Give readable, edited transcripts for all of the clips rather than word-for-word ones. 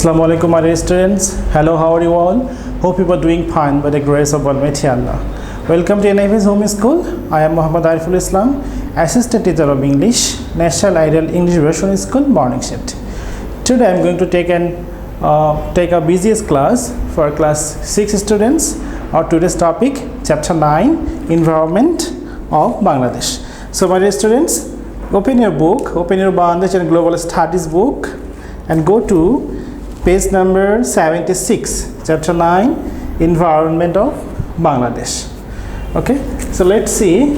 Assalamu alaikum, my dear students. Hello, how are you all? Hope you are doing fine by the grace of Almighty Allah. Welcome to NIV's Home School. I am Muhammad Ariful Islam, Assistant Teacher of English, National Ideal English Version School, Morning Shift. Today I am going to take a BGS class for class 6 students. Our today's topic, Chapter 9, Environment of Bangladesh. So, my dear students, open your book, open your Bangladesh and Global Studies book, and go to page number 76, chapter 9, Environment of Bangladesh. Okay, so let's see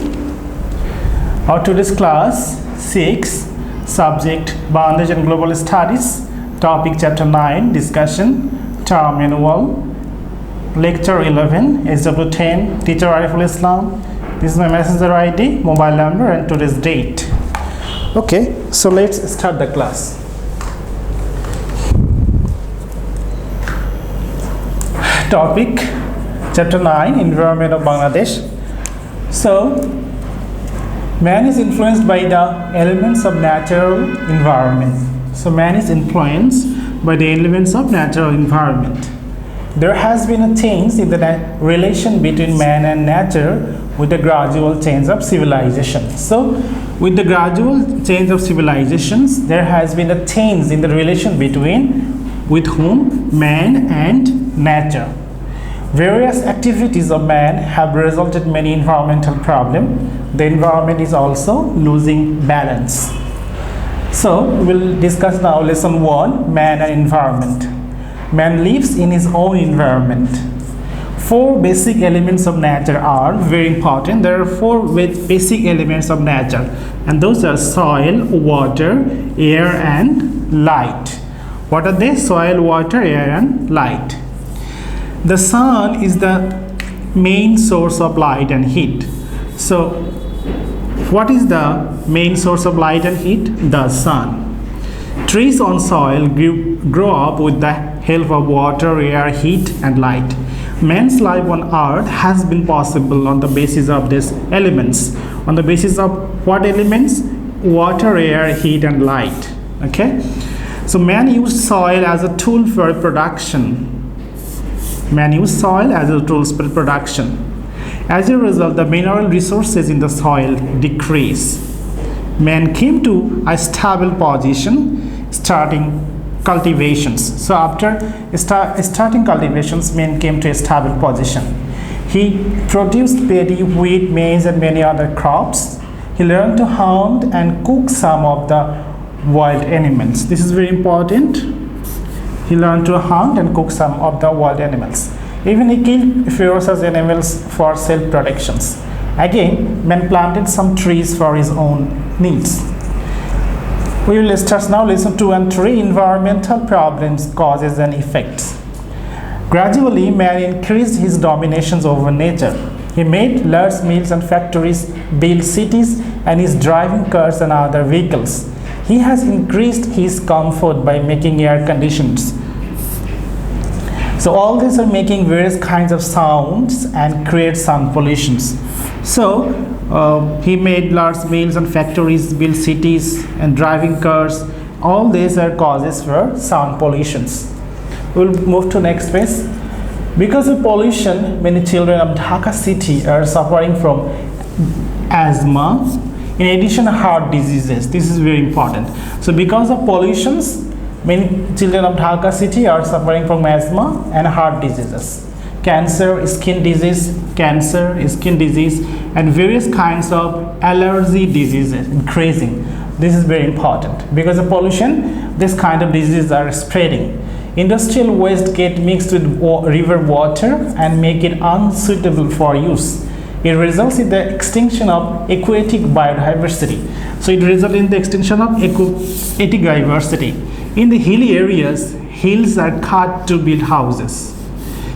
our today's class 6, subject Bangladesh and Global Studies, topic chapter 9, discussion, term annual, lecture 11, SW10, teacher Ariful Islam. This is my messenger ID, mobile number, and today's date. Okay, so let's start the class. Topic chapter 9, Environment of Bangladesh. So man is influenced by the elements of natural environment. So man is influenced by the elements of natural environment. There has been a change in the relation between man and nature with the gradual change of civilization. So with the gradual change of civilizations, there has been a change in the relation between with whom? Man and nature. Various activities of man have resulted in many environmental problems. The environment is also losing balance. So we'll discuss now lesson 1, man and environment. Man lives in his own environment. 4 basic elements of nature are very important. There are 4 basic elements of nature, and those are soil, water, air, and light. What are they? Soil, water, air, and light. The sun is the main source of light and heat. So what is the main source of light and heat? The sun. Trees on soil grow up with the help of water, air, heat, and light. Man's life on earth has been possible on the basis of these elements. On the basis of what elements? Water, air, heat, and light. Okay. So man used soil as a tool for production. Man used soil as a tool for production. As a result, the mineral resources in the soil decrease. Man came to a stable position, starting cultivations. So after starting cultivations, man came to a stable position. He produced paddy, wheat, maize, and many other crops. He learned to hunt and cook some of the wild animals. This is very important. He learned to hunt and cook some of the wild animals. Even he killed ferocious animals for self-protection. Again, man planted some trees for his own needs. We will start now lesson 2 and 3, environmental problems, causes and effects. Gradually, man increased his dominations over nature. He made large mills and factories, built cities, and is driving cars and other vehicles. He has increased his comfort by making air conditions. So all these are making various kinds of sounds and create sound pollutions. So he made large mills and factories, built cities, and driving cars. All these are causes for sound pollutions. We'll move to next page. Because of pollution, many children of Dhaka city are suffering from asthma. In addition, heart diseases. This is very important. So because of pollutions, many children of Dhaka city are suffering from asthma and heart diseases. Cancer, skin disease, and various kinds of allergy diseases increasing. This is very important. Because of pollution, this kind of diseases are spreading. Industrial waste get mixed with river water and make it unsuitable for use. It results in the extinction of aquatic biodiversity. So it results in the extinction of aquatic diversity. In the hilly areas, hills are cut to build houses.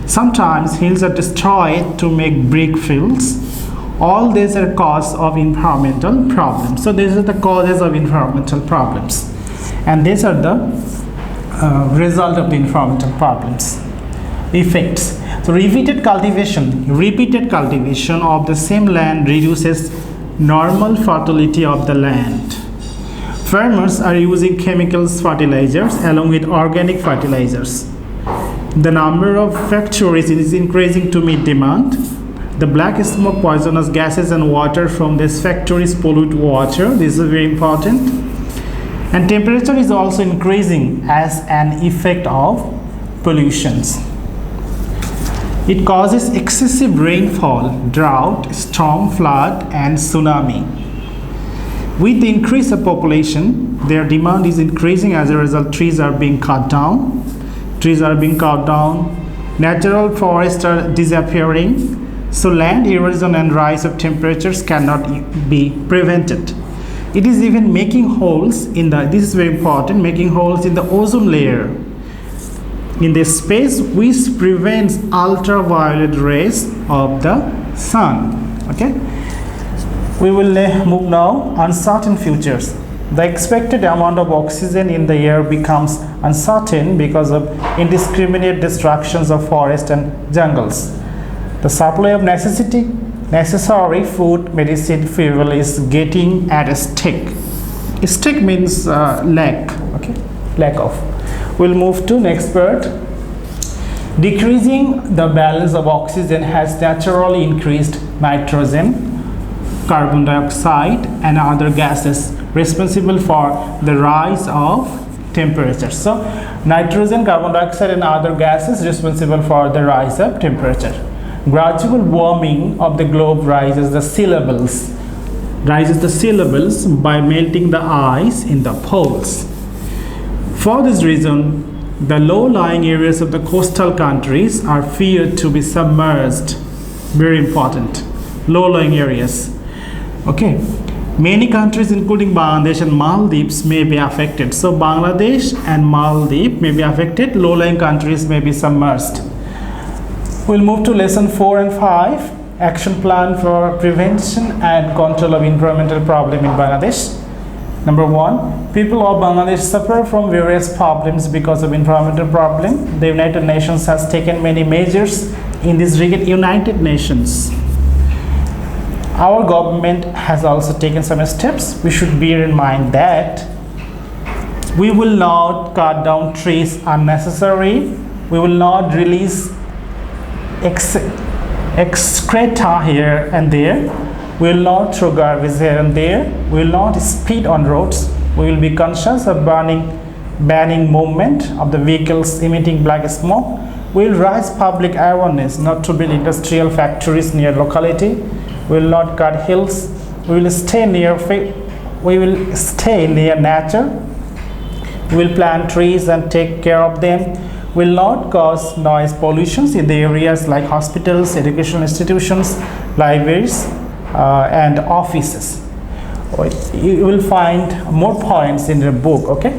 Sometimes hills are destroyed to make brick fields. All these are causes of environmental problems. So these are the causes of environmental problems. And these are the result of the environmental problems. Effects. So repeated cultivation of the same land reduces normal fertility of the land. Farmers are using chemicals fertilizers along with organic fertilizers. The number of factories is increasing to meet demand. The black smoke, poisonous gases and water from these factories pollute water. This is very important. And temperature is also increasing as an effect of pollutions. It causes excessive rainfall, drought, storm, flood, and tsunami. With the increase of population, their demand is increasing. As a result, trees are being cut down. Natural forests are disappearing. So land erosion and rise of temperatures cannot be prevented. It is even making holes in the, this is very important, making holes in the ozone layer in the space which prevents ultraviolet rays of the sun. Okay, we will move now. Uncertain futures. The expected amount of oxygen in the air becomes uncertain because of indiscriminate destructions of forests and jungles. The supply of necessary food, medicine, fuel is getting at stake. Stake means lack. Okay, lack of. We'll move to next part. Decreasing the balance of oxygen has naturally increased nitrogen, carbon dioxide, and other gases responsible for the rise of temperature. So, nitrogen, carbon dioxide, and other gases responsible for the rise of temperature. Gradual warming of the globe raises the sea levels by melting the ice in the poles. For this reason, the low-lying areas of the coastal countries are feared to be submerged. Very important. Low-lying areas. Okay. Many countries including Bangladesh and Maldives may be affected. So Bangladesh and Maldives may be affected. Low-lying countries may be submerged. We'll move to lesson 4 and 5. Action plan for prevention and control of environmental problem in Bangladesh. Number 1, people of Bangladesh suffer from various problems because of environmental problem. The United Nations has taken many measures in this regard. United Nations. Our government has also taken some steps. We should bear in mind that we will not cut down trees unnecessary. We will not release excreta here and there. We will not throw garbage here and there. We will not speed on roads. We will be conscious of banning movement of the vehicles emitting black smoke. We will raise public awareness not to build industrial factories near locality. We will not cut hills. We will stay near nature. We will plant trees and take care of them. We will not cause noise pollutions in the areas like hospitals, educational institutions, libraries, and offices. You will find more points in the book. Okay,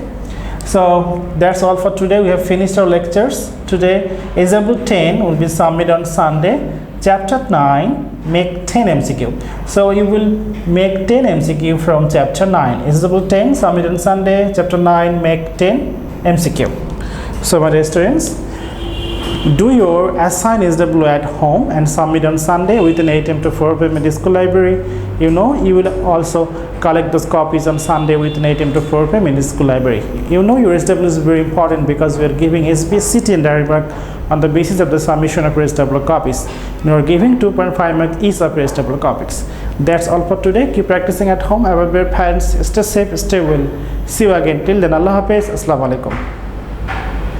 so that's all for today. We have finished our lectures today. Example 10 will be submitted on Sunday. Chapter 9, make 10 MCQ. So you will make 10 MCQ from chapter 9. Example 10 submit on Sunday. Chapter 9, make 10 MCQ. So my dear students, do your assigned SW at home and submit on Sunday within 8 AM to 4 PM in the school library. You know, you will also collect those copies on Sunday within 8 AM to 4 PM in the school library. You know, your SW is very important because we are giving SBS City and Direct Mark on the basis of the submission of SW copies. You are giving 2.5 marks each of SW copies. That's all for today. Keep practicing at home. Our parents, stay safe, stay well. See you again. Till then, Allah Hafiz. Assalamu alaikum.